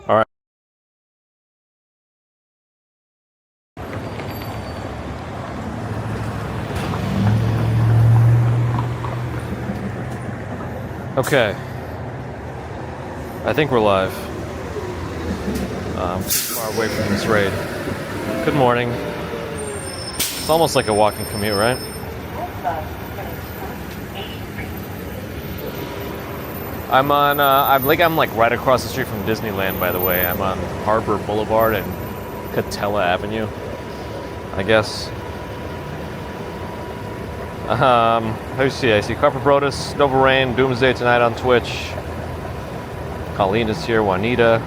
All right. Okay. I think we're live. Far away from this raid. Good morning. It's almost like a walking commute, right? I'm on, I'm like right across the street from Disneyland, by the way. I'm on Harbor Boulevard and Catella Avenue, I guess. Let me see, I see Carper Brodus, Nova Rain, Doomsday tonight on Twitch. Colleen is here, Juanita.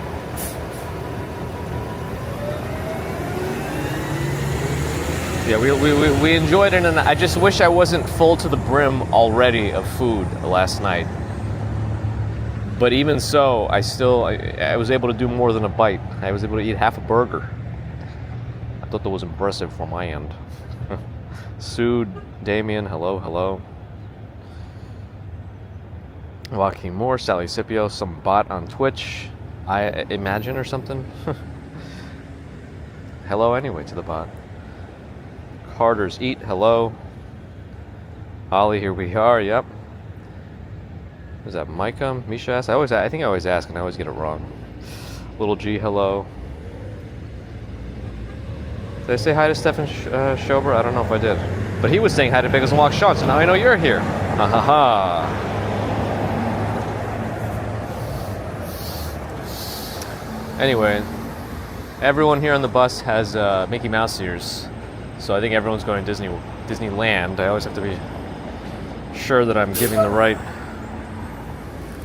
Yeah, we enjoyed it, and I just wish I wasn't full to the brim already of food last night. But even so, I was able to do more than a bite. I was able to eat half a burger. I thought that was impressive from my end. Sue, Damien, hello. Joaquin Moore, Sally Scipio, some bot on Twitch, I imagine, or something. Hello anyway to the bot. Carter's Eat, hello. Ollie, here we are, yep. Is that Micah? Misha asked? I think I always ask and I always get it wrong. Little G, hello. Did I say hi to Stefan Schober? I don't know if I did. But he was saying hi to Bagels and Walk Sean, so now I know you're here. Ha ha ha. Anyway, everyone here on the bus has Mickey Mouse ears. So I think everyone's going to Disneyland. I always have to be sure that I'm giving the right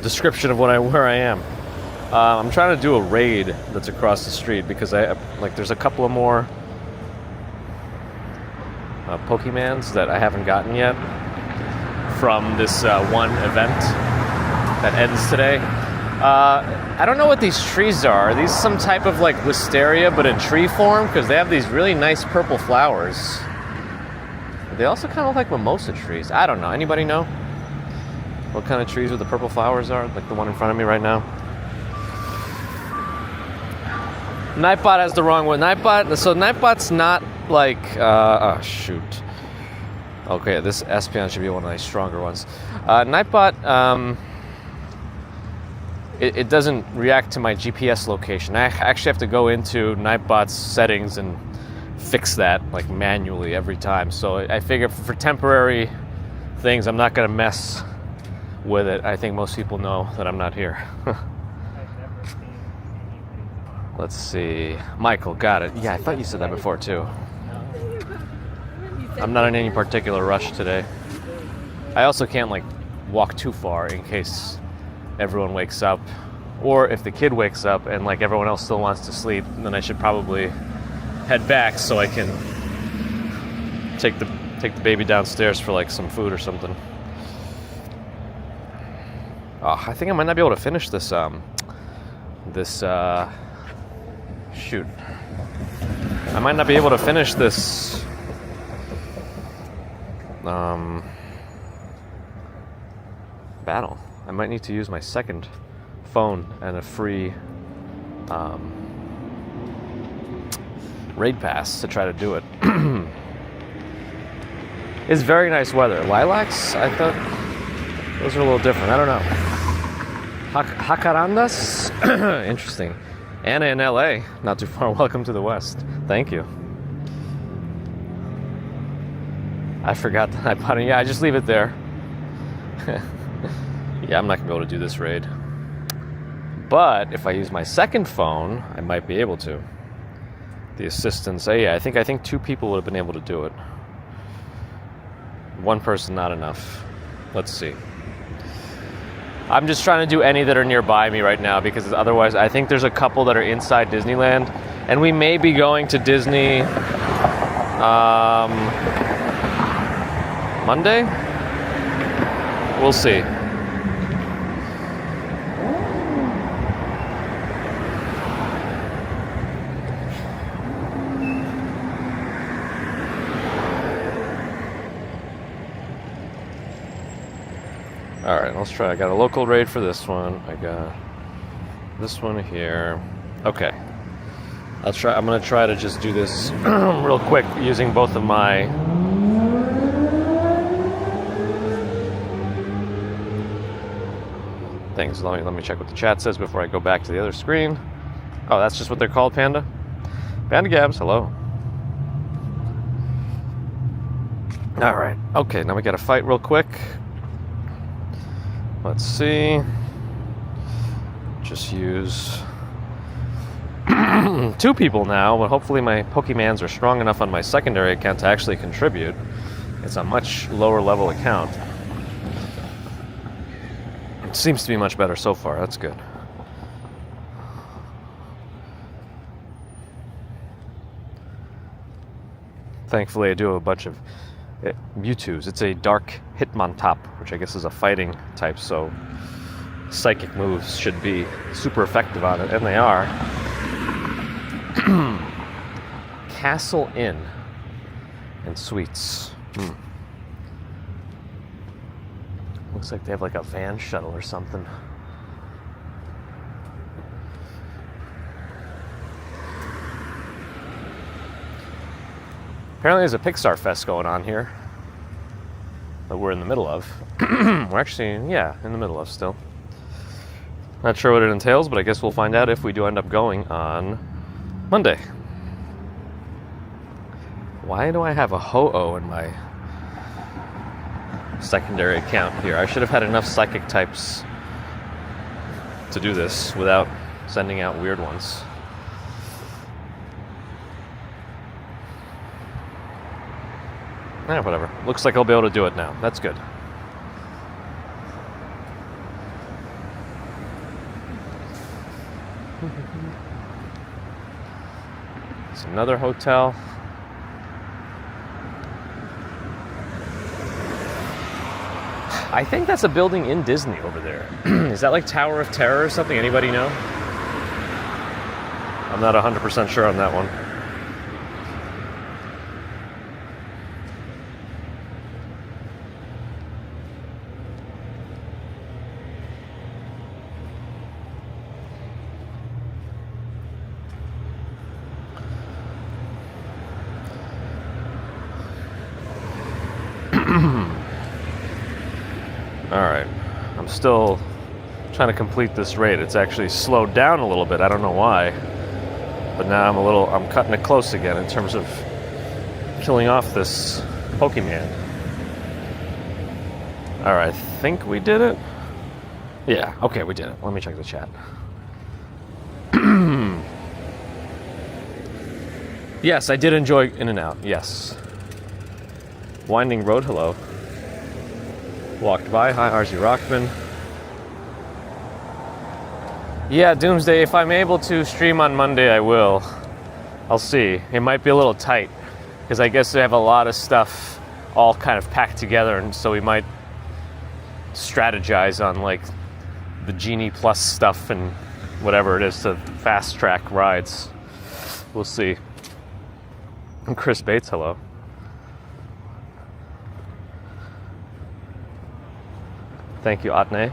description of where I am. I'm trying to do a raid that's across the street because there's a couple of more Pokemons that I haven't gotten yet from this one event that ends today. I don't know what these trees are. Are these some type of like wisteria but in tree form? Because they have these really nice purple flowers. They also kind of look like mimosa trees. I don't know. Anybody know what kind of trees with the purple flowers are? Like the one in front of me right now. Nightbot has the wrong one. Nightbot's not like, oh shoot. Okay, this Espeon should be one of the stronger ones. Nightbot, it doesn't react to my GPS location. I actually have to go into Nightbot's settings and fix that like manually every time. So I figure for temporary things, I'm not gonna mess with it. I think most people know that I'm not here. Let's see. Michael, got it. Yeah, I thought you said that before too. I'm not in any particular rush today. I also can't like walk too far in case everyone wakes up, or if the kid wakes up and like everyone else still wants to sleep, then I should probably head back so I can take the baby downstairs for like some food or something. Oh, I think I might not be able to finish this shoot. I might not be able to finish this battle. I might need to use my second phone and a free raid pass to try to do it. It's very nice weather. Lilacs, I thought those are a little different. I don't know. Jacarandas? Interesting. Anna in LA, not too far. Welcome to the West. Thank you. I forgot that I bought it. Yeah, I just leave it there. Yeah, I'm not gonna be able to do this raid. But if I use my second phone, I might be able to. The assistants, yeah, I think 2 people would have been able to do it. 1 person, not enough. Let's see. I'm just trying to do any that are nearby me right now because otherwise I think there's a couple that are inside Disneyland, and we may be going to Disney Monday? We'll see. Alright, let's try. I got a local raid for this one. I got this one here. Okay. I'm gonna try to just do this real quick using both of my things. Let me check what the chat says before I go back to the other screen. Oh, that's just what they're called, Panda? Panda Gabs, hello. Alright, okay, now we gotta fight real quick. Let's see. Just use 2 people now, but hopefully my Pokemons are strong enough on my secondary account to actually contribute. It's a much lower level account. It seems to be much better so far. That's good. Thankfully, I do have a bunch of Mewtwo's. It's a dark Hitmontop, which I guess is a fighting type, so psychic moves should be super effective on it, and they are. Castle Inn and Suites. Looks like they have like a van shuttle or something. Apparently there's a Pixar Fest going on here that we're in the middle of. We're actually, in the middle of still. Not sure what it entails, but I guess we'll find out if we do end up going on Monday. Why do I have a Ho-Oh in my secondary account here? I should have had enough psychic types to do this without sending out weird ones. Whatever. Looks like I'll be able to do it now. That's good. It's another hotel. I think that's a building in Disney over there. Is that like Tower of Terror or something? Anybody know? I'm not 100% sure on that one. Alright, I'm still trying to complete this raid. It's actually slowed down a little bit. I don't know why. But now I'm cutting it close again in terms of killing off this Pokemon. Alright, I think we did it. Yeah, okay, we did it. Let me check the chat. Yes, I did enjoy In-N-Out, yes. Winding Road, hello. Walked by, hi RZ Rockman. Yeah, Doomsday, if I'm able to stream on Monday, I will. I'll see. It might be a little tight, because I guess they have a lot of stuff all kind of packed together, and so we might strategize on like the Genie Plus stuff and whatever it is to fast track rides. We'll see. And Chris Bates, hello. Thank you, Atne.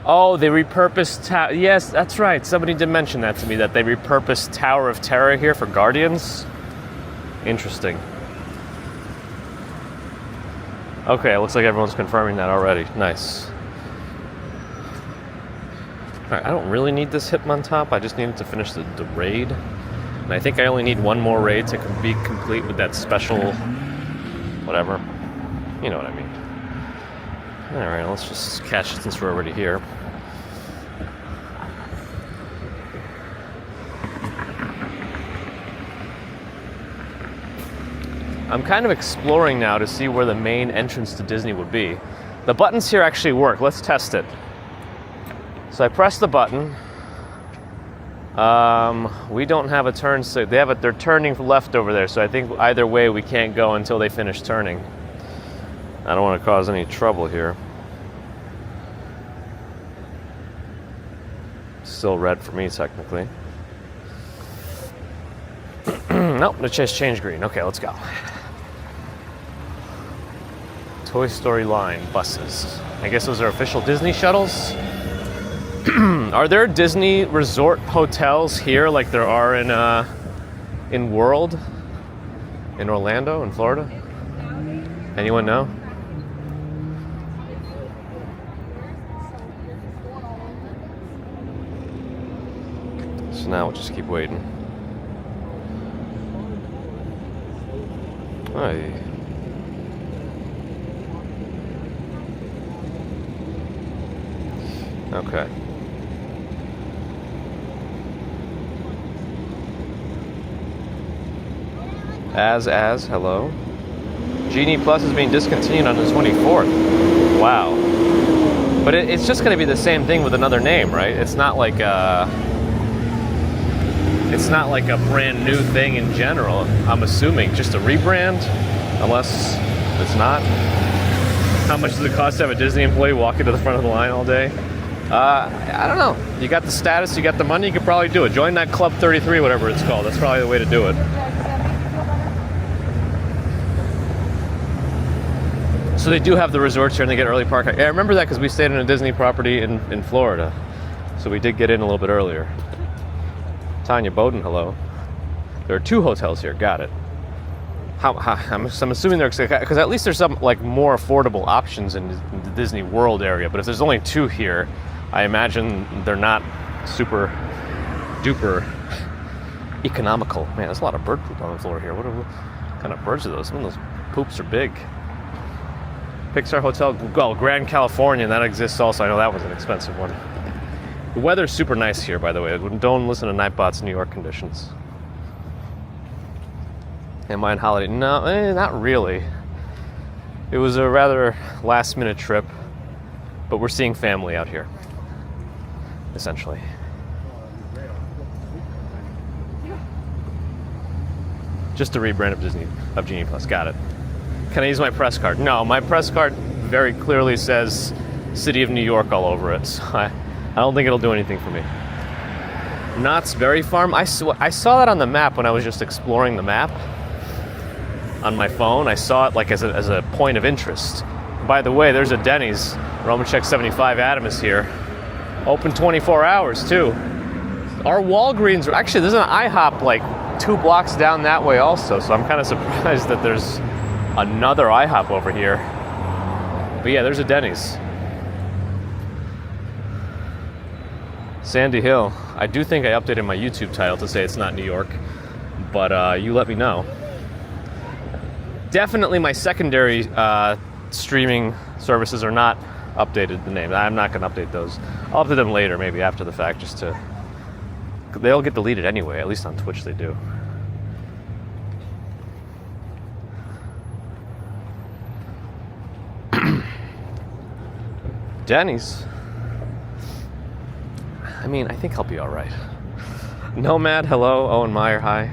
Oh, they repurposed yes, that's right. Somebody did mention that to me, that they repurposed Tower of Terror here for Guardians. Interesting. Okay, it looks like everyone's confirming that already. Nice. Alright, I don't really need this Hitmontop. I just needed to finish the raid. And I think I only need one more raid to be complete with that special whatever. You know what I mean. Alright, let's just catch it since we're already here. I'm kind of exploring now to see where the main entrance to Disney would be. The buttons here actually work. Let's test it. So I press the button. We don't have a turn, so they're turning left over there, so I think either way we can't go until they finish turning. I don't want to cause any trouble here. Still red for me, technically. Nope, it just changed green. Okay, let's go. Toy Story line buses. I guess those are official Disney shuttles. Are there Disney resort hotels here like there are in World? In Orlando, in Florida? Anyone know? So now we'll just keep waiting. Hi. Okay. Hello. Genie Plus is being discontinued on the 24th. Wow. But it's just going to be the same thing with another name, right? It's not like a brand new thing in general. I'm assuming just a rebrand, unless it's not. How much does it cost to have a Disney employee walk into the front of the line all day? I don't know. You got the status, you got the money, you could probably do it. Join that Club 33, whatever it's called. That's probably the way to do it. So they do have the resorts here and they get early park. Yeah, I remember that because we stayed in a Disney property in Florida. So we did get in a little bit earlier. Tanya Bowden, hello. There are two hotels here, got it. I'm assuming they're, because at least there's some like more affordable options in the Disney World area, but if there's only two here, I imagine they're not super duper economical. Man, there's a lot of bird poop on the floor here. What kind of birds are those? Some of those poops are big. Pixar Hotel, well, Grand California, that exists also. I know that was an expensive one. The weather's super nice here, by the way. Don't listen to Nightbot's New York conditions. Am I on holiday? No, not really. It was a rather last-minute trip, but we're seeing family out here, essentially. Just a rebrand of Genie Plus. Got it. Can I use my press card? No, my press card very clearly says City of New York all over it. So I don't think it'll do anything for me. Knott's Berry Farm. I saw that on the map when I was just exploring the map on my phone. I saw it like as a point of interest. By the way, there's a Denny's. Roman Check 75 Adam is here. Open 24 hours too. Our Walgreens, actually there's an IHOP like 2 blocks down that way also, so I'm kind of surprised that there's another IHOP over here. But yeah, there's a Denny's. Sandy Hill. I do think I updated my YouTube title to say it's not New York, but you let me know. Definitely my secondary streaming services are not updated the name. I'm not going to update those. I'll update them later, maybe after the fact, just to... They'll get deleted anyway, at least on Twitch they do. Denny's. I mean, I think I'll be all right. Nomad, hello. Owen Meyer, hi.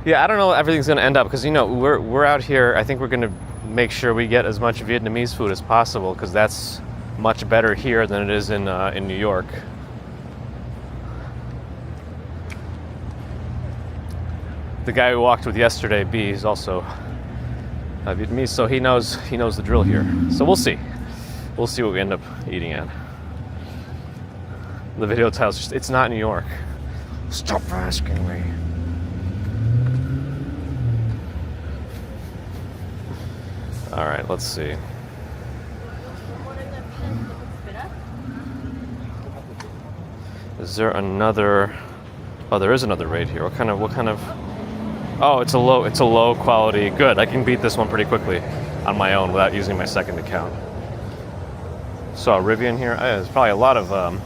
Yeah, I don't know how everything's going to end up because, you know, we're out here. I think we're going to make sure we get as much Vietnamese food as possible because that's much better here than it is in New York. The guy we walked with yesterday, B, is also Vietnamese, so he knows the drill here. So we'll see. We'll see what we end up eating at. The video title's just, it's not New York. Stop asking me. All right, let's see. Is there another? Oh, there is another raid here. What kind of? Oh, it's a low quality. Good. I can beat this one pretty quickly on my own without using my second account. Saw a Rivian here. There's probably a lot of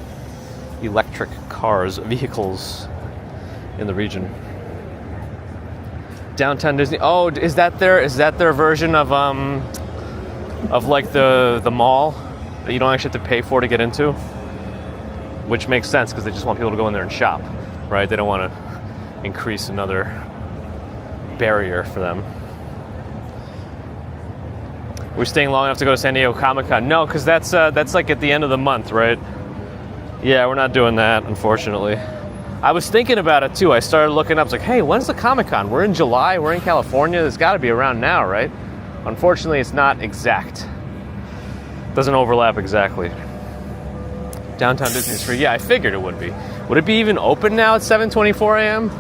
electric vehicles in the region. Downtown Disney. Oh, is that their version of like the mall that you don't actually have to pay for to get into? Which makes sense because they just want people to go in there and shop, right? They don't want to increase another barrier for them. We're staying long enough to go to San Diego Comic-Con. No, because that's like at the end of the month, right? Yeah, we're not doing that, unfortunately. I was thinking about it too. I started looking up. I was like, hey, when's the Comic-Con? We're in July. We're in California. It's got to be around now, right? Unfortunately, it's not exact. Doesn't overlap exactly. Downtown Disney is free. Yeah, I figured it would be. Would it be even open now at 7:24 a.m.?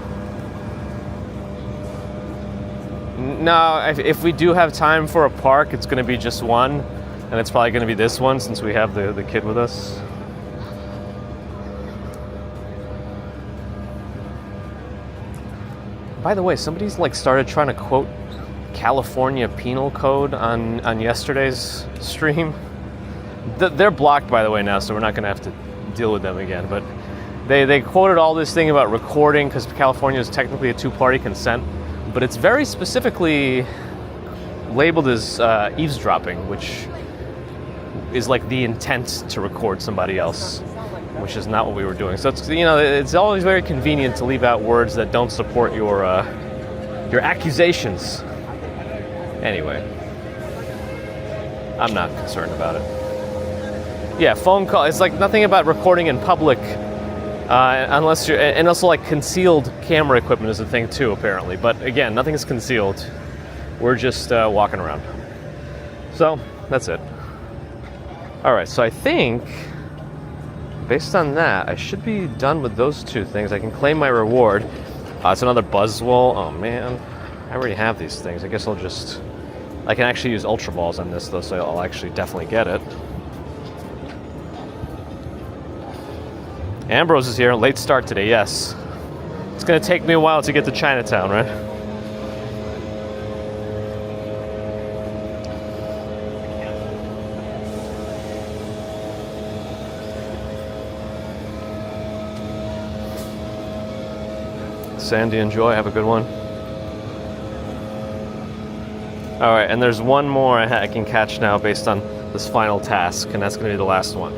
No, if we do have time for a park, it's going to be just one. And it's probably going to be this one since we have the kid with us. By the way, somebody's like started trying to quote California Penal Code on yesterday's stream. They're blocked, by the way, now, so we're not going to have to deal with them again. But they quoted all this thing about recording because California is technically a two-party consent, but it's very specifically labeled as eavesdropping, which is like the intent to record somebody else, which is not what we were doing. So it's, you know, it's always very convenient to leave out words that don't support your accusations. Anyway, I'm not concerned about it. Yeah, phone call. It's like nothing about recording in public, unless you're, and also like concealed camera equipment is a thing too, apparently. But again, nothing is concealed. We're just walking around. So that's it. All right. So I think, based on that, I should be done with those two things. I can claim my reward. It's another Buzzwole. Oh man, I already have these things. I guess I can actually use Ultra Balls on this though, so I'll actually definitely get it. Ambrose is here. Late start today, yes. It's going to take me a while to get to Chinatown, right? Sandy, enjoy. Have a good one. All right, and there's one more I can catch now based on this final task, and that's going to be the last one.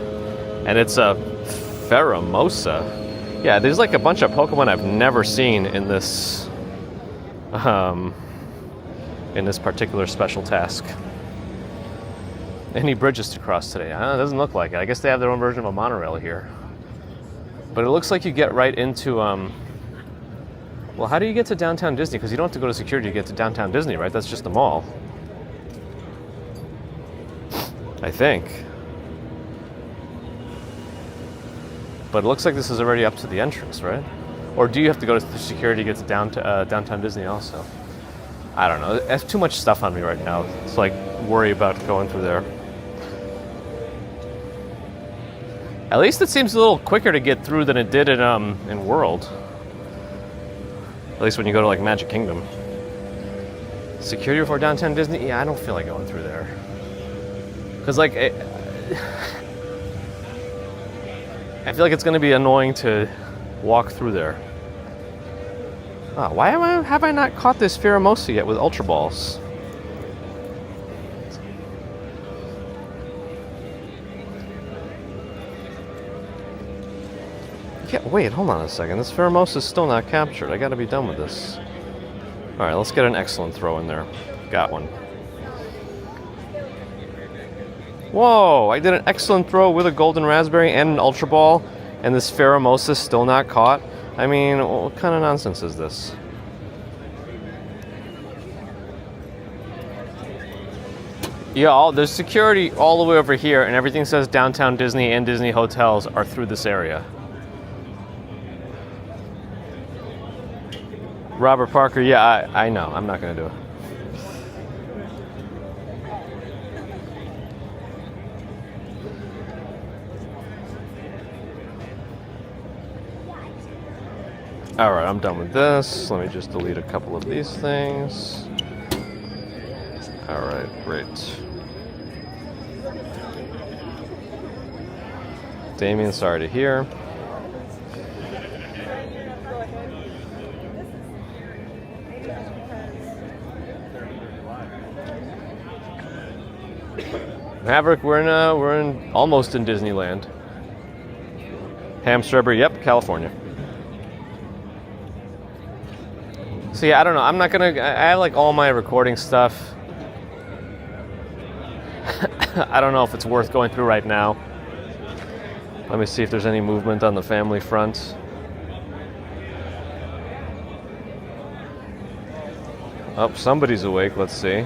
And it's a Pheromosa. Yeah, there's like a bunch of Pokemon I've never seen in this particular special task. Any bridges to cross today? It doesn't look like it. I guess they have their own version of a monorail here. But it looks like you get right into, well, how do you get to downtown Disney? Because you don't have to go to security to get to downtown Disney, right? That's just the mall. I think. But it looks like this is already up to the entrance, right? Or do you have to go to security to get to downtown Disney also? I don't know. I have too much stuff on me right now. It's like worry about going through there. At least it seems a little quicker to get through than it did in World. At least when you go to like Magic Kingdom. Security before downtown Disney? Yeah, I don't feel like going through there. Because like, I feel like it's going to be annoying to walk through there. Oh, why have I not caught this Pheromosa yet with Ultra Balls? Yeah, wait, hold on a second. This Pheromosa is still not captured. I gotta be done with this. Alright, let's get an excellent throw in there. Got one. Whoa, I did an excellent throw with a golden raspberry and an Ultra Ball, and this Pheromosa is still not caught? I mean, what kind of nonsense is this? Yeah, there's security all the way over here, and everything says downtown Disney and Disney hotels are through this area. Robert Parker, yeah, I know. I'm not going to do it. All right, I'm done with this. Let me just delete a couple of these things. All right, great. Damien, sorry to hear. Maverick, we're in almost in Disneyland. Ham Strawberry, yep, California. So yeah, I don't know. I'm not gonna. I have like all my recording stuff. I don't know if it's worth going through right now. Let me see if there's any movement on the family front. Oh, somebody's awake. Let's see.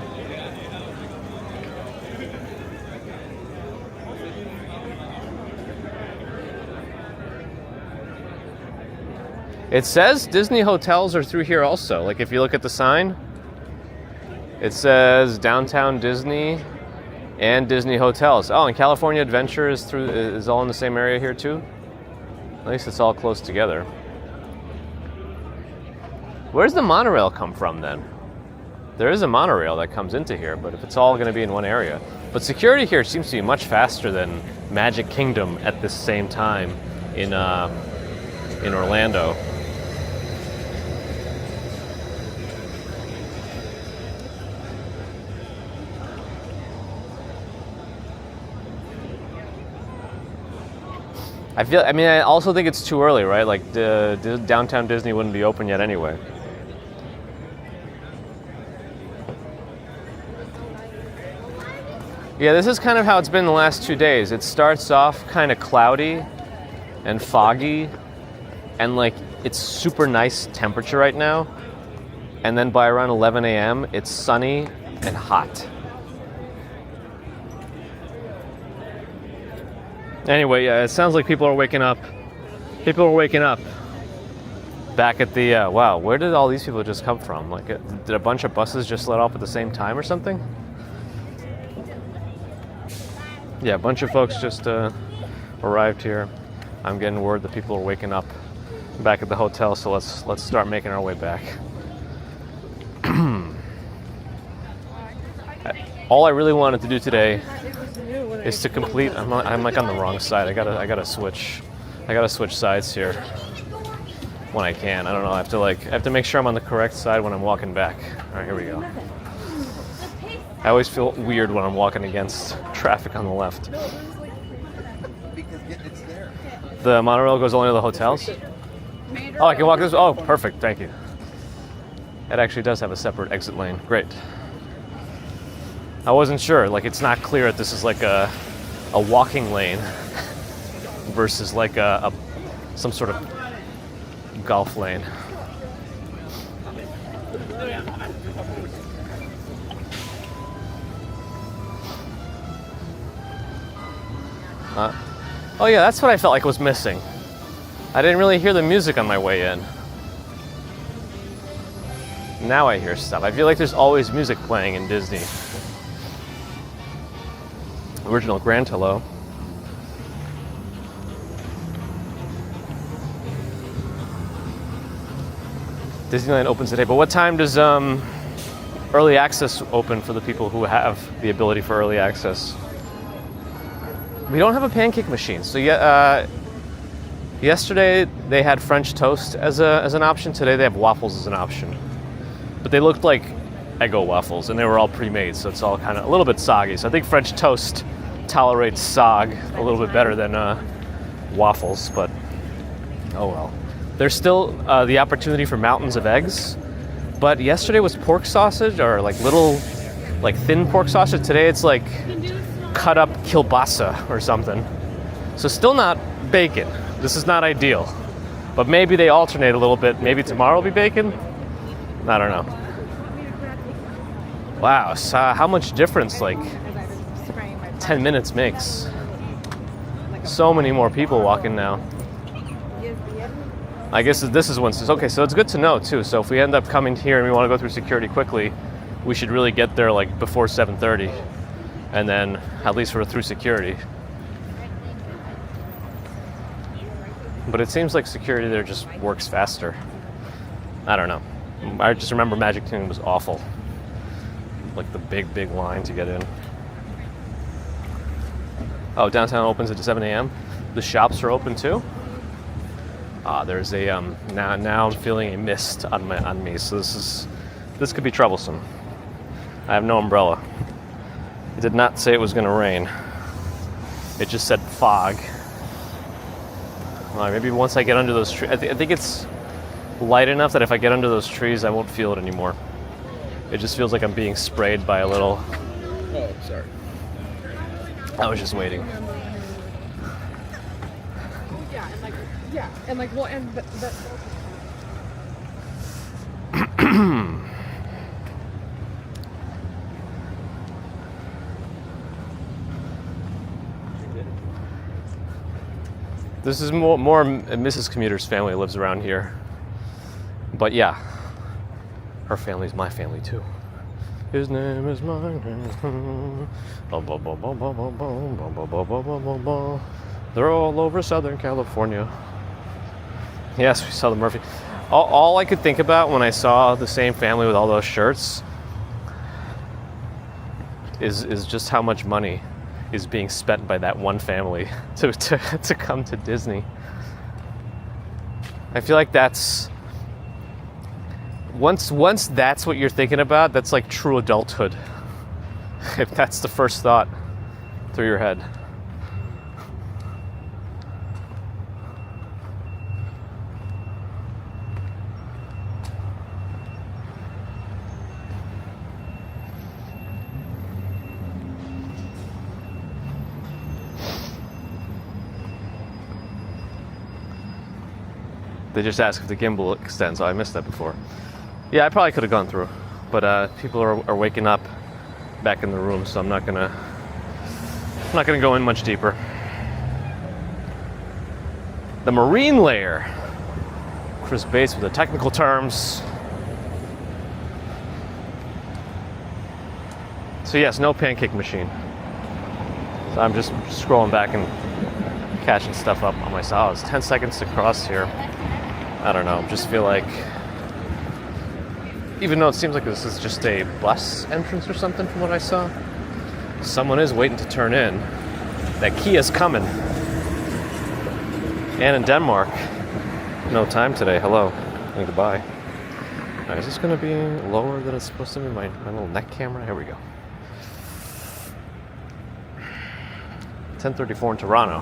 It says Disney hotels are through here also. Like if you look at the sign, it says downtown Disney and Disney hotels. Oh, and California Adventure is all in the same area here too. At least it's all close together. Where's the monorail come from then? There is a monorail that comes into here, but if it's all going to be in one area. But security here seems to be much faster than Magic Kingdom at this same time in Orlando. I also think it's too early, right? Like the downtown Disney wouldn't be open yet anyway. Yeah, this is kind of how it's been the last 2 days. It starts off kind of cloudy and foggy, and like it's super nice temperature right now. And then by around 11 a.m., it's sunny and hot. Anyway, yeah, it sounds like people are waking up. People are waking up. Back at the, wow, where did all these people just come from? Like, did a bunch of buses just let off at the same time or something? Yeah, a bunch of folks just arrived here. I'm getting word that people are waking up back at the hotel, so let's start making our way back. All I really wanted to do today is to complete. I'm like on the wrong side. I gotta switch sides here when I can. I don't know. I have to make sure I'm on the correct side when I'm walking back. All right, here we go. I always feel weird when I'm walking against traffic on the left. Because it's there. The monorail goes only to the hotels? Oh, I can walk this? Oh, perfect. Thank you. It actually does have a separate exit lane. Great. I wasn't sure. Like, it's not clear that this is like a walking lane versus like some sort of golf lane. Oh yeah, that's what I felt like was missing. I didn't really hear the music on my way in. Now I hear stuff. I feel like there's always music playing in Disney. Original Grand Hello. Disneyland opens today, but what time does early access open for the people who have the ability for early access? We don't have a pancake machine, so yesterday they had French toast as an option. Today they have waffles as an option, but they looked like Eggo waffles, and they were all pre-made, so it's all kind of a little bit soggy. So I think French toast tolerates sog a little bit better than waffles, but oh well. There's still the opportunity for mountains of eggs, but yesterday was pork sausage or like little, like thin pork sausage. Today it's like cut up kielbasa or something. So still not bacon. This is not ideal, but maybe they alternate a little bit. Maybe tomorrow will be bacon. I don't know. Wow, so how much difference like 10 minutes makes. So many more people walking now. I guess this is when it's okay, so it's good to know too. So if we end up coming here and we want to go through security quickly, we should really get there like before 7:30, and then at least we're through security. But it seems like security there just works faster. I don't know. I just remember Magic Kingdom was awful. Like the big line to get in. Oh, downtown opens at 7 a.m. The shops are open too. There's a now I'm feeling a mist on me, so this could be troublesome. I have no umbrella. It did not say it was going to rain. It just said fog. Well, maybe once I get under those trees, I think it's light enough that if I get under those trees, I won't feel it anymore. It just feels like I'm being sprayed by a little. Oh, sorry. I was just waiting. Yeah, and like, well, and This is more Mrs. Commuter's family lives around here. But yeah, her family's my family too. His name is mine. They're all over Southern California. Yes, we saw the Murphy. All I could think about when I saw the same family with all those shirts is just how much money is being spent by that one family to come to Disney. I feel like that's once that's what you're thinking about, that's like true adulthood. If that's the first thought through your head. They just asked if the gimbal extends. Oh, I missed that before. Yeah, I probably could have gone through, but people are waking up back in the room, so I'm not gonna go in much deeper. The marine layer. Chris Bates with the technical terms. So yes, no pancake machine. So I'm just scrolling back and catching stuff up on myself. It's 10 seconds to cross here. I don't know, just feel like, even though it seems like this is just a bus entrance or something from what I saw, someone is waiting to turn in. That Kia's coming. And in Denmark, no time today, hello, and goodbye. All right, is this gonna be lower than it's supposed to be, my little neck camera? Here we go. 10:34 in Toronto.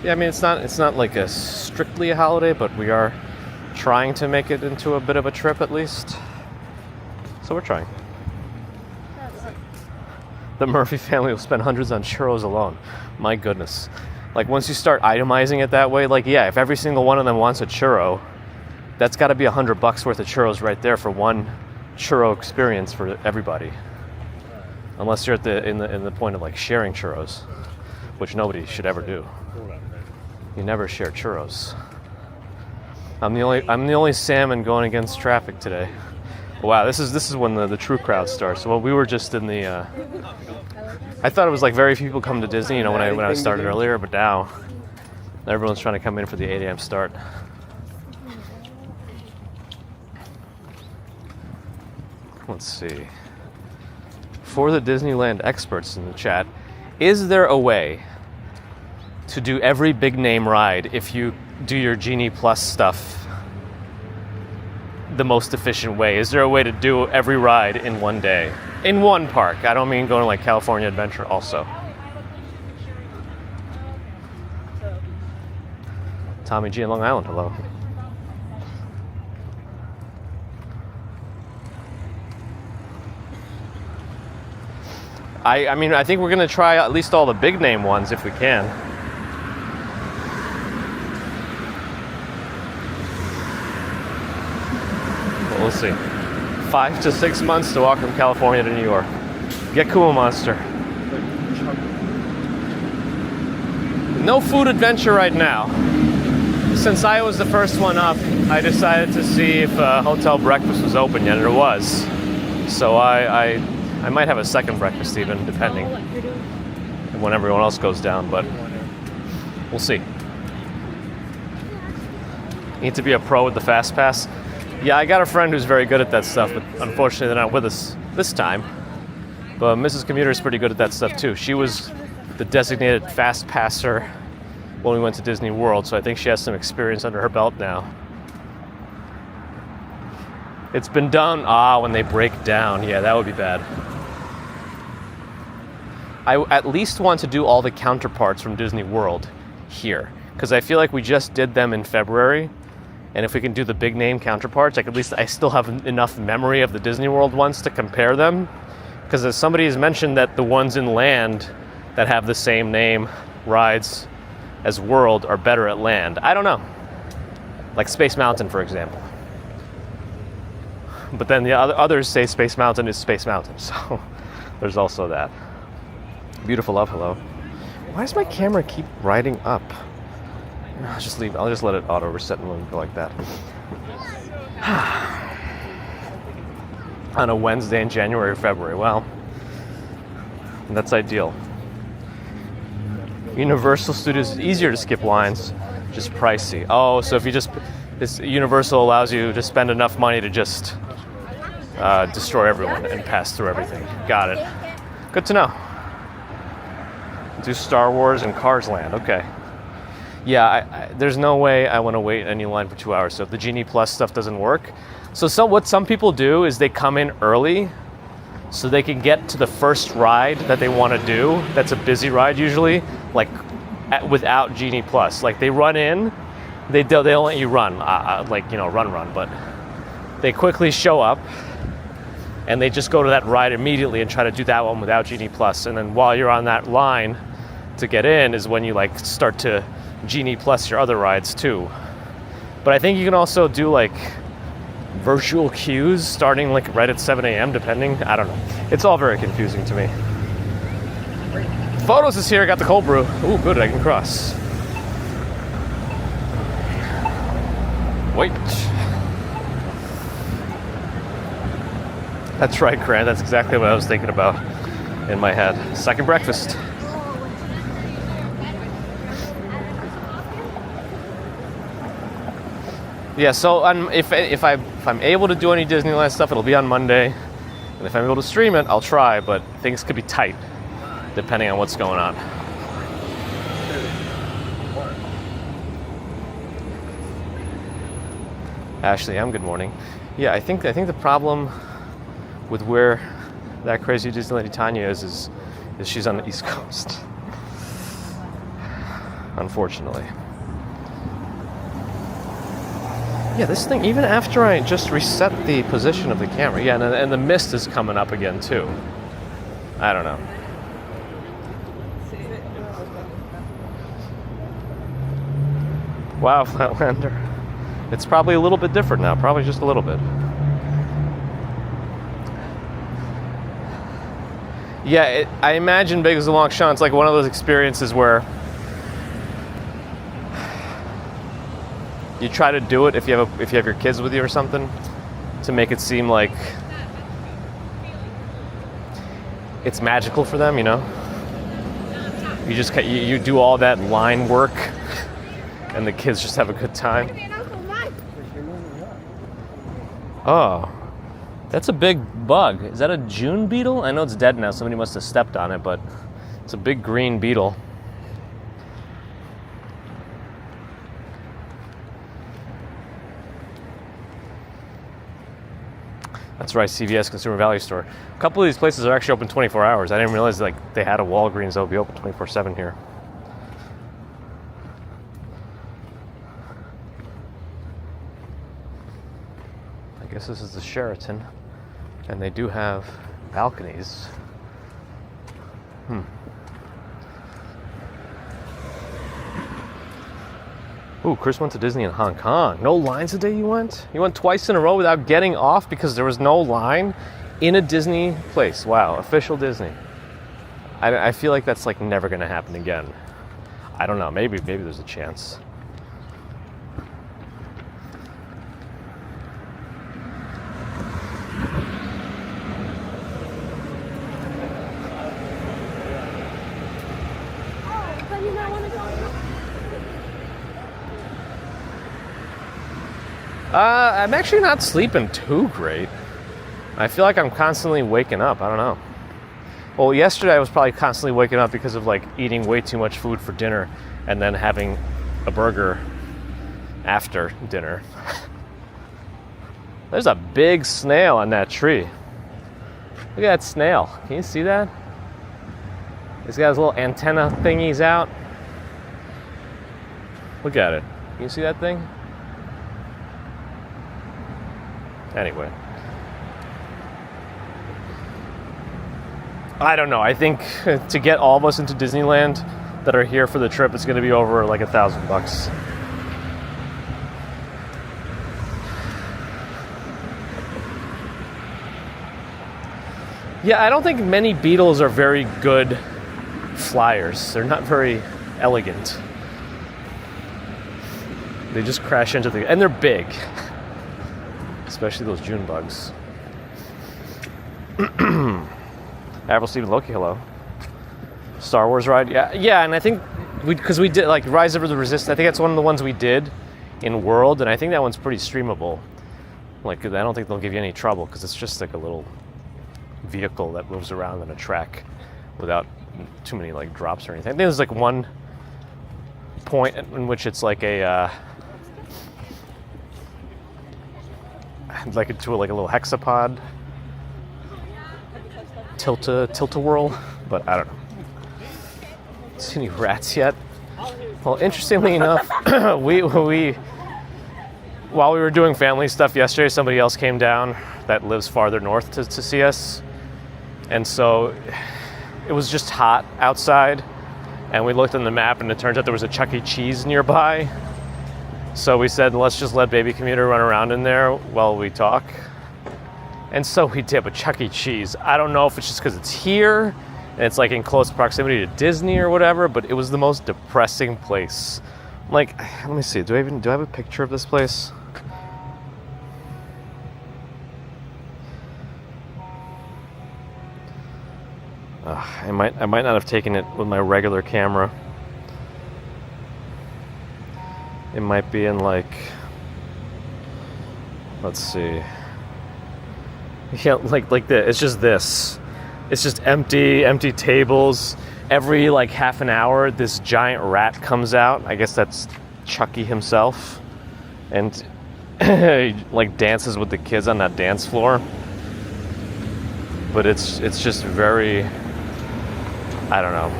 Yeah, I mean it's not like a strictly a holiday, but we are trying to make it into a bit of a trip at least. So we're trying. The Murphy family will spend hundreds on churros alone. My goodness. Like once you start itemizing it that way, like yeah, if every single one of them wants a churro, that's got to be $100 worth of churros right there for one churro experience for everybody. Unless you're at in the point of like sharing churros, which nobody should ever do. You never share churros. I'm the only salmon going against traffic today. Wow, this is when the true crowd starts. Well, we were just in the. I thought it was like very few people come to Disney, you know, when I started earlier, but now everyone's trying to come in for the 8 a.m. start. Let's see. For the Disneyland experts in the chat, is there a way to do every big name ride if you do your Genie Plus stuff the most efficient way? Is there a way to do every ride in one day? In one park. I don't mean going to like California Adventure also. Tommy G in Long Island, hello. I mean, I think we're going to try at least all the big name ones if we can. But we'll see. 5 to 6 months to walk from California to New York. Get Kuma Monster. No food adventure right now. Since I was the first one up, I decided to see if hotel breakfast was open yet, and it was. So I might have a second breakfast even, depending when everyone else goes down, but we'll see. Need to be a pro with the Fast Pass. Yeah, I got a friend who's very good at that stuff, but unfortunately they're not with us this time. But Mrs. Commuter is pretty good at that stuff too. She was the designated Fast Passer when we went to Disney World, so I think she has some experience under her belt now. It's been done, when they break down. Yeah, that would be bad. I at least want to do all the counterparts from Disney World here, because I feel like we just did them in February, and if we can do the big name counterparts, like at least I still have enough memory of the Disney World ones to compare them, because as somebody has mentioned that the ones in land that have the same name rides as World are better at land. I don't know. Like Space Mountain, for example. But then the others say Space Mountain is Space Mountain, so there's also that. Beautiful love, hello. Why does my camera keep riding up? I'll just leave. I'll just let it auto reset and go like that. On a Wednesday in January or February. Well, that's ideal. Universal Studios is easier to skip lines, just pricey. Oh, so if you just this Universal allows you to spend enough money to just destroy everyone and pass through everything. Got it. Good to know. Do Star Wars and Cars Land. Okay. Yeah, there's no way I want to wait any line for 2 hours. So if the Genie Plus stuff doesn't work, what some people do is they come in early so they can get to the first ride that they want to do. That's a busy ride usually, like without Genie Plus. Like they run in, they'll let you run, run, but they quickly show up and they just go to that ride immediately and try to do that one without Genie Plus. And then while you're on that line to get in is when you like start to Genie Plus your other rides too. But I think you can also do like virtual queues starting like right at 7 a.m. depending. I don't know. It's all very confusing to me. Photos is here. Got the cold brew. Ooh, good. I can cross. Wait. That's right, Grant. That's exactly what I was thinking about in my head. Second breakfast. Yeah, so if I'm able to do any Disneyland stuff, it'll be on Monday. And if I'm able to stream it, I'll try, but things could be tight depending on what's going on. Ashley, good morning. Yeah, I think the problem with where that crazy Disneyland Tanya is She's on the East Coast. Unfortunately. Yeah, this thing, even after I just reset the position of the camera, yeah, and the mist is coming up again too. I don't know. Wow, Flatlander. It's probably a little bit different now, probably just a little bit. Yeah, I imagine Big as a Long Shot, it's like one of those experiences where you try to do it if you have your kids with you or something, to make it seem like it's magical for them, you know. You do all that line work, and the kids just have a good time. Oh, that's a big bug. Is that a June beetle? I know it's dead now. Somebody must have stepped on it, but it's a big green beetle. That's right, CVS, Consumer Value Store. A couple of these places are actually open 24 hours. I didn't realize they had a Walgreens that would be open 24/7 here. I guess this is the Sheraton, and they do have balconies. Ooh, Chris went to Disney in Hong Kong. No lines the day you went? You went twice in a row without getting off because there was no line in a Disney place. Wow, official Disney. I feel like that's like never gonna happen again. I don't know, maybe there's a chance. I'm actually not sleeping too great. I feel like I'm constantly waking up. I don't know. Well, yesterday I was probably constantly waking up because of like eating way too much food for dinner and then having a burger after dinner. There's a big snail on that tree. Look at that snail. Can you see that? He's got his little antenna thingies out. Look at it. Can you see that thing? Anyway. I don't know. I think to get all of us into Disneyland that are here for the trip, it's going to be over like $1,000. Yeah, I don't think many Beetles are very good flyers. They're not very elegant. They just crash into the... And they're big. Especially those June bugs. Avril, Stephen, Loki, hello. Star Wars ride, yeah, and I think because we did like Rise of the Resistance. I think that's one of the ones we did in World, and I think that one's pretty streamable. Like, I don't think they'll give you any trouble because it's just like a little vehicle that moves around on a track without too many like drops or anything. I think there's like one point in which it's like a like into like a little hexapod tilt-a-whirl, but I don't know. See any rats yet? Well, interestingly enough, we while we were doing family stuff yesterday, somebody else came down that lives farther north to see us, and so it was just hot outside, and we looked on the map, and it turns out there was a Chuck E. Cheese nearby. So we said, let's just let Baby Commuter run around in there while we talk. And so we did, but Chuck E. Cheese, I don't know if it's just because it's here and it's like in close proximity to Disney or whatever, but it was the most depressing place. Like, let me see, do I have a picture of this place? I might not have taken it with my regular camera. It might be in like, let's see. Yeah, like this. It's just this. It's just empty tables. Every like half an hour, this giant rat comes out. I guess that's Chucky himself, and like dances with the kids on that dance floor. But it's just very I don't know.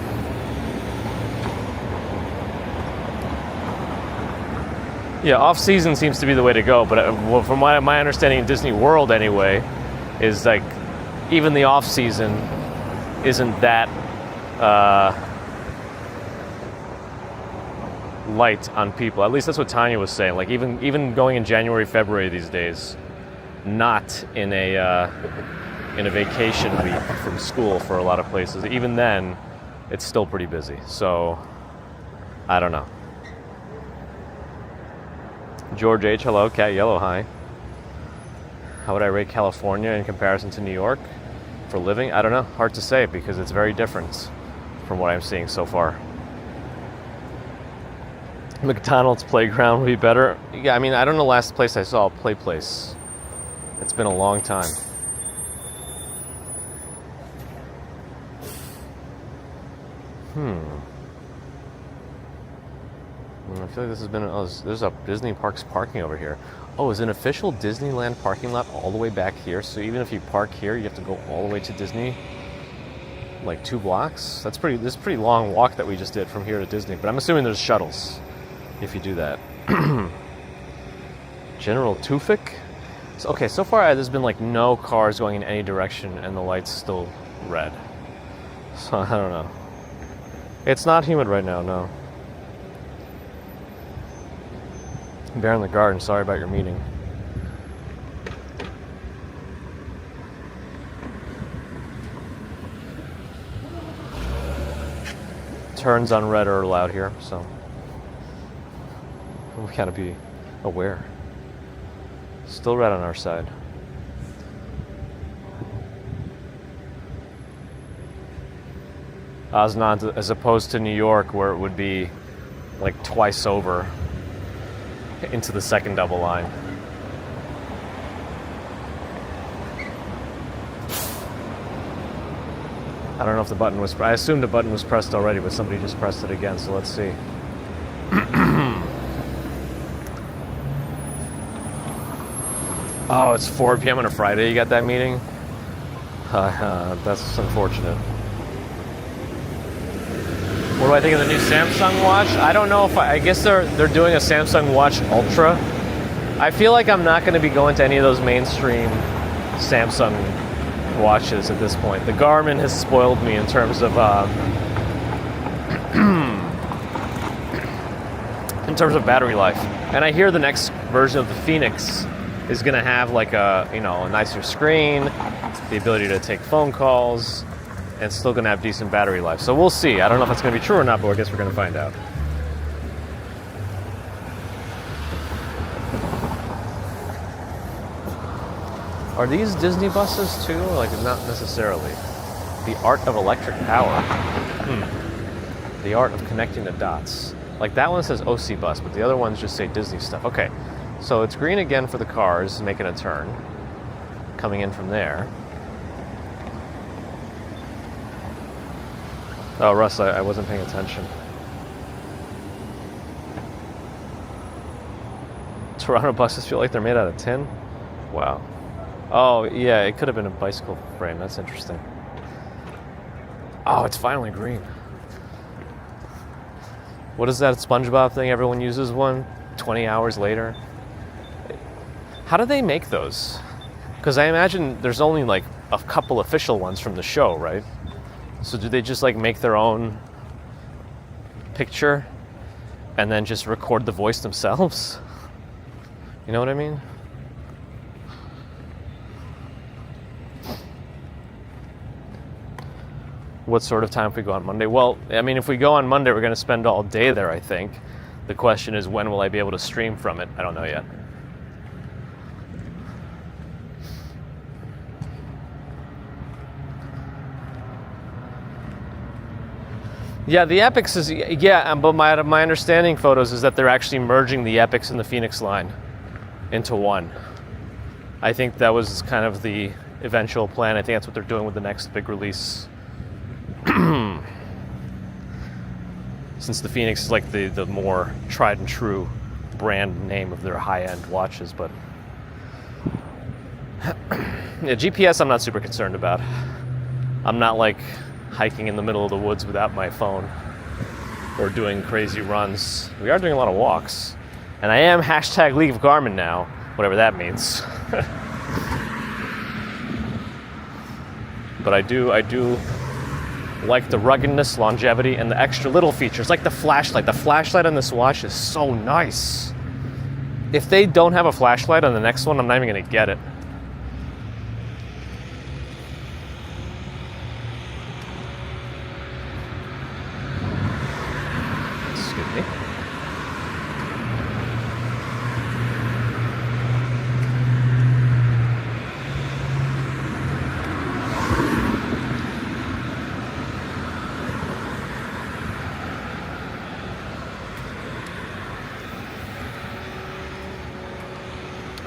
Yeah, off-season seems to be the way to go, but well, from my understanding in Disney World anyway, is like even the off-season isn't that light on people. At least that's what Tanya was saying. Like even going in January, February these days, not in a vacation week from school for a lot of places. Even then, it's still pretty busy. So I don't know. George H, hello. Cat Yellow, hi. How would I rate California in comparison to New York for living? I don't know. Hard to say because it's very different from what I'm seeing so far. McDonald's playground would be better. Yeah, I mean, I don't know the last place I saw a play place. It's been a long time. I feel like this has been... Oh, there's a Disney Parks parking over here. Oh, is an official Disneyland parking lot all the way back here? So even if you park here, you have to go all the way to Disney? Like 2 blocks? This is a pretty long walk that we just did from here to Disney. But I'm assuming there's shuttles if you do that. General Tufik? So, okay, so far there's been like no cars going in any direction and the light's still red. So I don't know. It's not humid right now, no. Bear in the garden, sorry about your meeting. Turns on red are allowed here, so we gotta be aware. Still red on our side. Osnod, as opposed to New York, where it would be like twice over into the second double line. I don't know if the button was... I assumed the button was pressed already, but somebody just pressed it again, so let's see. Oh, it's 4 p.m. on a Friday you got that meeting? That's unfortunate. What do I think of the new Samsung watch? I don't know if I guess they're doing a Samsung Watch Ultra. I feel like I'm not going to be going to any of those mainstream Samsung watches at this point. The Garmin has spoiled me in terms of battery life. And I hear the next version of the Phoenix is going to have like a nicer screen, the ability to take phone calls, and still going to have decent battery life. So we'll see. I don't know if that's going to be true or not, but I guess we're going to find out. Are these Disney buses too? Like, not necessarily. The art of electric power. The art of connecting the dots. Like that one says OC bus, but the other ones just say Disney stuff. Okay, so it's green again for the cars making a turn. Coming in from there. Oh, Russ, I wasn't paying attention. Toronto buses feel like they're made out of tin? Wow. Oh, yeah, it could have been a bicycle frame. That's interesting. Oh, it's finally green. What is that SpongeBob thing? Everyone uses one 20 hours later. How do they make those? Because I imagine there's only like a couple official ones from the show, right? So do they just like make their own picture and then just record the voice themselves? You know what I mean? What sort of time if we go on Monday? Well, I mean, if we go on Monday, we're going to spend all day there, I think. The question is, when will I be able to stream from it? I don't know yet. Yeah, the Epics is... Yeah, but my understanding, photos, is that they're actually merging the Epics and the Phoenix line into one. I think that was kind of the eventual plan. I think that's what they're doing with the next big release. Since the Phoenix is like the more tried and true brand name of their high-end watches, but yeah, GPS I'm not super concerned about. I'm not like hiking in the middle of the woods without my phone or doing crazy runs. We are doing a lot of walks. And I am hashtag League of Garmin now, whatever that means. But I do like the ruggedness, longevity, and the extra little features, like the flashlight. The flashlight on this watch is so nice. If they don't have a flashlight on the next one, I'm not even gonna get it. Excuse me.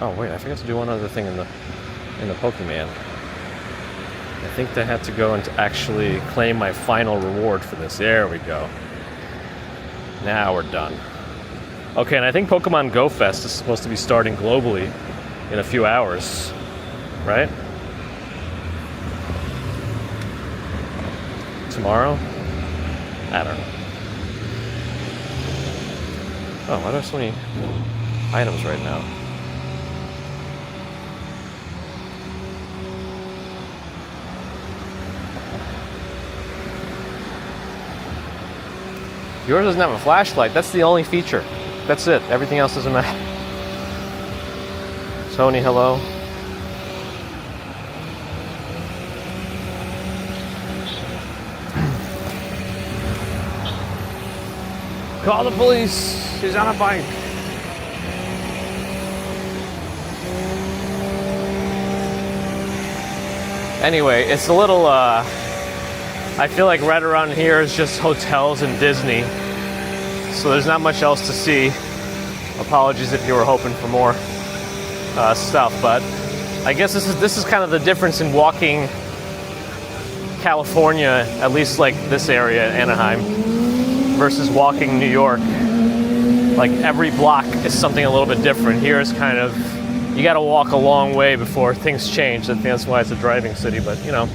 Oh wait, I forgot to do one other thing in the Pokemon. I think they had to go and actually claim my final reward for this. There we go. Now we're done. Okay, and I think Pokemon Go Fest is supposed to be starting globally in a few hours, right? Tomorrow? I don't know. Oh, why do I have so many items right now? Yours doesn't have a flashlight. That's the only feature. That's it. Everything else doesn't matter. Tony, hello. Call the police. She's on a bike. Anyway, it's a little, I feel like right around here is just hotels and Disney. So there's not much else to see. Apologies if you were hoping for more stuff, but I guess this is kind of the difference in walking California, at least like this area, Anaheim, versus walking New York. Like every block is something a little bit different. Here is kind of, you gotta walk a long way before things change. I think that's why it's a driving city, but you know.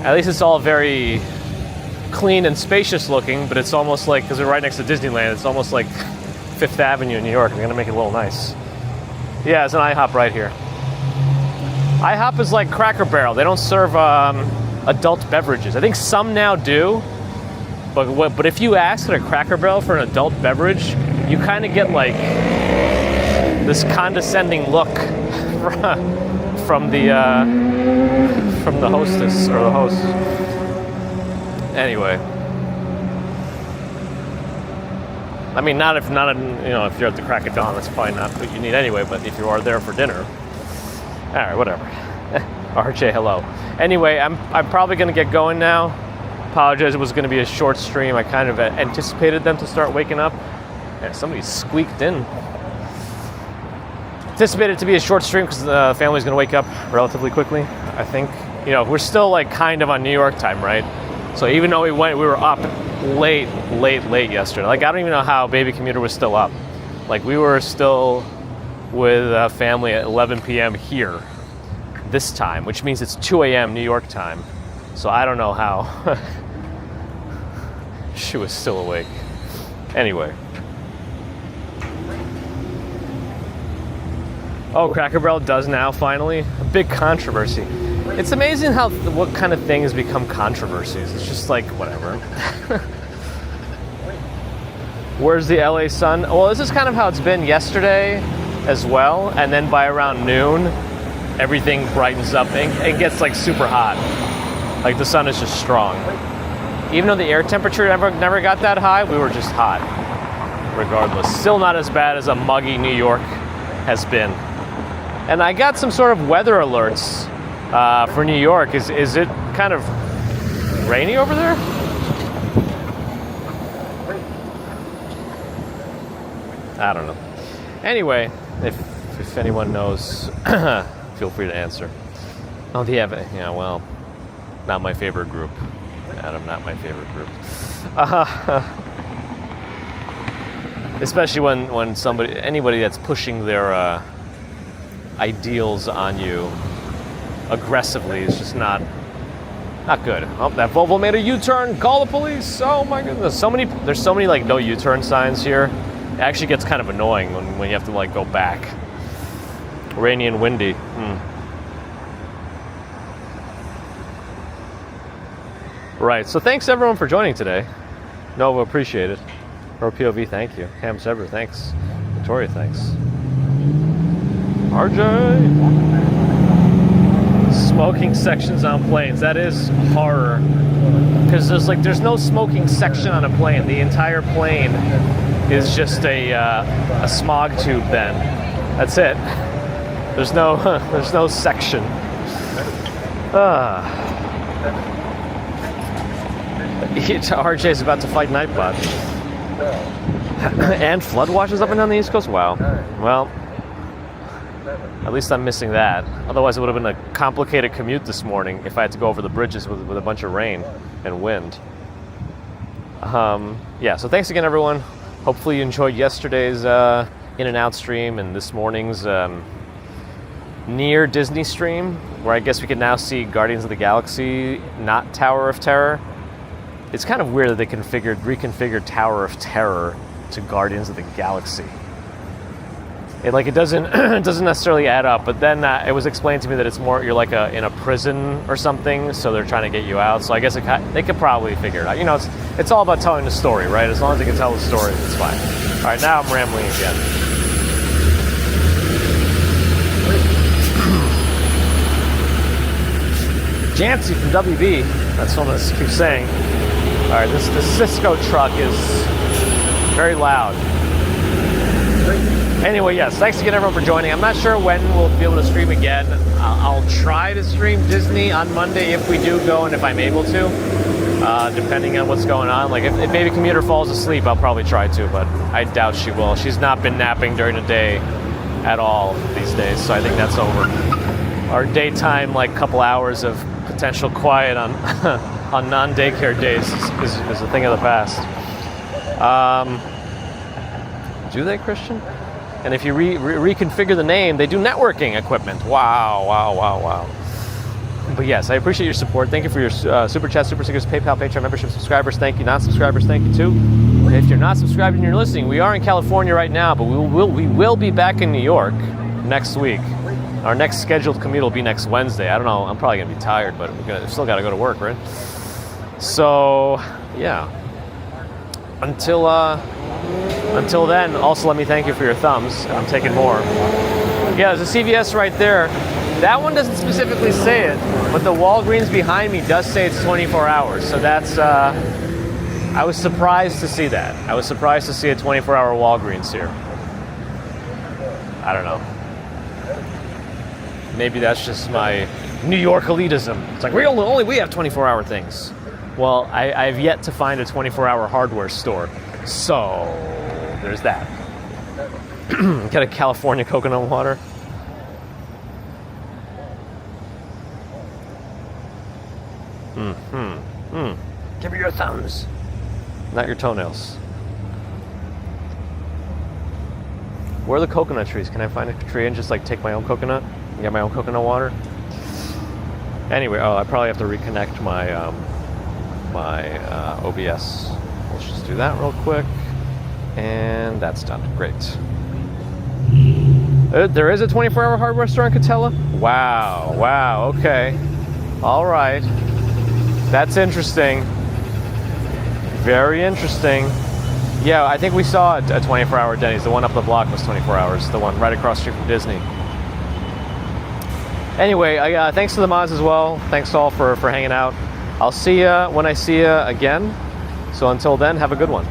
At least it's all very clean and spacious looking, but it's almost like, because we're right next to Disneyland, it's almost like Fifth Avenue in New York. We're gonna make it a little nice. Yeah, it's an IHOP right here. IHOP is like Cracker Barrel. They don't serve adult beverages. I think some now do, but if you ask at a Cracker Barrel for an adult beverage, you kind of get like this condescending look from the hostess or the host. Anyway, I mean, if you're at the crack of dawn, that's probably not what you need anyway. But if you are there for dinner, all right, whatever. RJ, hello. Anyway, I'm probably gonna get going now. Apologize, it was gonna be a short stream. I kind of anticipated them to start waking up. Yeah, somebody squeaked in. Anticipated it to be a short stream because the family's gonna wake up relatively quickly. I think, we're still like kind of on New York time, right? So even though we were up late yesterday. Like I don't even know how Baby Commuter was still up. Like we were still with family at 11 p.m. here this time, which means it's 2 a.m. New York time. So I don't know how she was still awake. Anyway. Oh, Cracker Barrel does now, finally. A big controversy. It's amazing what kind of things become controversies. It's just like, whatever. Where's the LA sun? Well, this is kind of how it's been yesterday as well. And then by around noon, everything brightens up and it gets like super hot. Like the sun is just strong. Even though the air temperature never got that high, we were just hot. Regardless. Still not as bad as a muggy New York has been. And I got some sort of weather alerts for New York. Is it kind of rainy over there? I don't know. Anyway, if anyone knows, feel free to answer. Oh, yeah, well, not my favorite group. Adam, not my favorite group. Especially when anybody that's pushing their ideals on you aggressively is just not Not good. Oh, that Volvo made a U-turn. Call the police. Oh my goodness. There's so many like no U-turn signs here. It actually gets kind of annoying when you have to like go back. Rainy and windy. Right. So thanks everyone for joining today. Nova, appreciate it. Or POV, thank you. Cam Sever, thanks. Victoria, thanks. RJ. Smoking sections on planes. That is horror. Because there's no smoking section on a plane. The entire plane is just a smog tube then. That's it. There's no section. RJ's about to fight Nightbot. And flood watches up and down the East Coast? Wow. Well, at least I'm missing that. Otherwise, it would have been a complicated commute this morning if I had to go over the bridges with a bunch of rain and wind. Yeah, so thanks again, everyone. Hopefully you enjoyed yesterday's In and Out stream and this morning's near Disney stream, where I guess we can now see Guardians of the Galaxy, not Tower of Terror. It's kind of weird that they reconfigured Tower of Terror to Guardians of the Galaxy. It doesn't it doesn't necessarily add up. But then it was explained to me that it's more you're like in a prison or something, so they're trying to get you out. So I guess they could probably figure it out. You know, it's all about telling the story, right? As long as they can tell the story, it's fine. All right, now I'm rambling again. Jancy from WB. That's what I keep saying. All right, this Cisco truck is very loud. Anyway, yes, thanks again everyone for joining. I'm not sure when we'll be able to stream again. I'll try to stream Disney on Monday if we do go and if I'm able to, depending on what's going on. Like if maybe Commuter falls asleep, I'll probably try to, but I doubt she will. She's not been napping during the day at all these days, so I think that's over. Our daytime, like couple hours of potential quiet on on non-daycare days is a thing of the past. Do they, Christian? And if you reconfigure the name, they do networking equipment. Wow. But yes, I appreciate your support. Thank you for your Super Chat, Super Stickers, PayPal, Patreon membership, subscribers. Thank you. Non-subscribers, thank you too. If you're not subscribed and you're listening, we are in California right now, but we will be back in New York next week. Our next scheduled commute will be next Wednesday. I don't know. I'm probably going to be tired, but we've still got to go to work, right? So, yeah. Until then, also let me thank you for your thumbs. I'm taking more. Yeah, there's a CVS right there. That one doesn't specifically say it, but the Walgreens behind me does say it's 24 hours. So that's, I was surprised to see that. I was surprised to see a 24-hour Walgreens here. I don't know. Maybe that's just my New York elitism. It's like, we have 24-hour things. Well, I've yet to find a 24-hour hardware store. So, there's that. Get a California coconut water. Give me your thumbs. Not your toenails. Where are the coconut trees? Can I find a tree and just like take my own coconut? And get my own coconut water? Anyway, I probably have to reconnect my OBS. Let's just do that real quick. And that's done. Great. There is a 24-hour hardware store in Catella? Wow, okay. All right. That's interesting. Very interesting. Yeah, I think we saw a 24-hour Denny's. The one up the block was 24 hours. The one right across the street from Disney. Anyway, thanks to the mods as well. Thanks all for hanging out. I'll see you when I see you again. So until then, have a good one.